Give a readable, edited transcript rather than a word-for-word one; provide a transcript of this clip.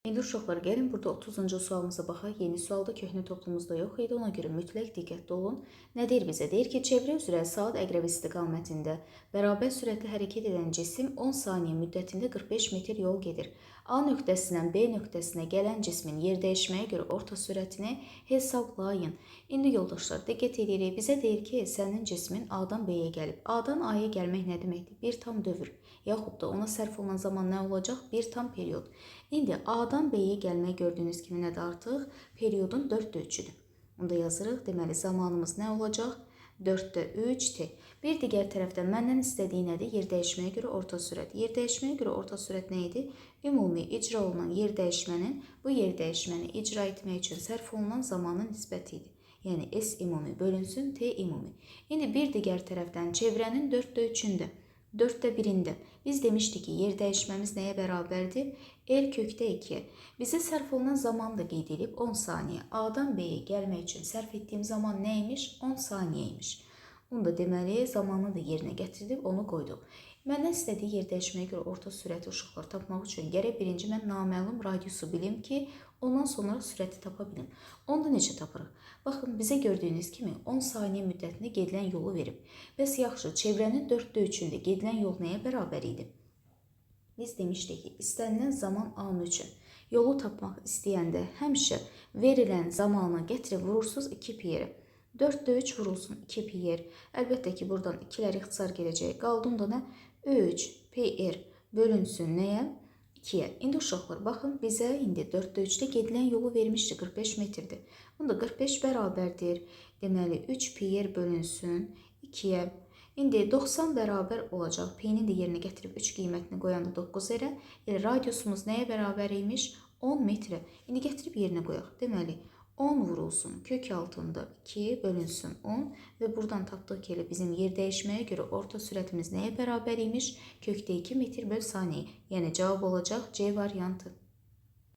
İndi uşaqlar, gəlin burada 30-cu sualımıza baxaq. Yeni sualda köhnə toplumumuzda yox idi. Ona görə mütləq diqqətli olun. Nə deyir bizə? Deyir ki, çevrə üzrə saat əqrəb istiqamətində bərabər sürətlə hərəkət edən cisim 10 saniyə müddətində 45 metr yol gedir. A nöqtəsindən B nöqtəsinə gələn cismin yerdəyişməyə görə orta sürətini hesablayın. İndi yoldaşlar, diqqət edirik. Bizə deyir ki, sənin cismin A-dan B-yə gəlib. A-dan A-ya gəlmək nə deməkdir? Bir tam dövr. Yaxud da ona sərf olunan zaman nə olacaq? Bir tam period. İndi A-dan B-yə gəlmək gördüyünüz kimi nədir artıq? Periodun 4/3-üdür. Onda yazırıq. Deməli, zamanımız nə olacaq? 4/3T. Bir digər tərəfdən məndən istədiyi nədir? Yerdəyişməyə görə orta sürət. Yerdəyişməyə görə orta sürət nə idi? Ümumi icra olunan yerdəyişmənin bu yerdəyişməni icra etmək üçün sərf olunan zamanın nisbəti idi. Yəni S ümumi bölünsün T ümumi. İndi bir digər tərəfdən çevrənin 4/3-ündə. 1/4 biz demişdik ki, yer dəyişməmiz nəyə bərabərdir? L kökdə 2. Bizə sərf olunan zaman da qeyd edib 10 saniyə. A-dan B-yə gəlmək üçün sərf etdiyim zaman nəymiş? 10 saniyəymiş. Onu da deməli, zamanı da yerinə gətirdik, onu qoyduq. Məndən istədiyi yer dəyişməyə görə orta sürəti uşaqlar tapmaq üçün gərək birinci mən naməlum radiusu bilim ki, ondan sonra sürəti tapa bilim. Onda necə tapırıq? Baxın, bizə gördüyünüz kimi 10 saniyə müddətində gedilən yolu verib. Bəs yaxşı, çevrənin 4/3-ündə gedilən yol nəyə bərabər idi? Biz demişdik ki, istənilən zaman an üçün yolu tapmaq istəyəndə həmişə verilən zamanı gətirib vurursunuz 2 pi yerə. 4/3 vurulsun 2 pi yer. Əlbəttə ki, buradan 2-lər ixtisar gələcək. Qaldığında nə? 3 pi r bölünsün nəyə? 2-yə. İndi uşaqlar, baxın, bizə indi 4/3-də gedilən yolu vermişdi, 45 metrdir. Bunda 45 bərabərdir. Deməli, 3 pi r bölünsün 2-yə. İndi 90 bərabər olacaq. P-ni də yerinə gətirib 3 qiymətini qoyanda 9 yerə. Radiusumuz nəyə bərabər imiş? 10 metrə. İndi gətirib yerinə qoyaq. Deməli, 10 vurulsun kök altında 2 bölünsün 10 və buradan tapdıq ki, bizim yer dəyişməyə görə orta sürətimiz nəyə bərabər imiş? Kökdə 2 metr böl saniyə. Yəni cavab olacaq C variantı.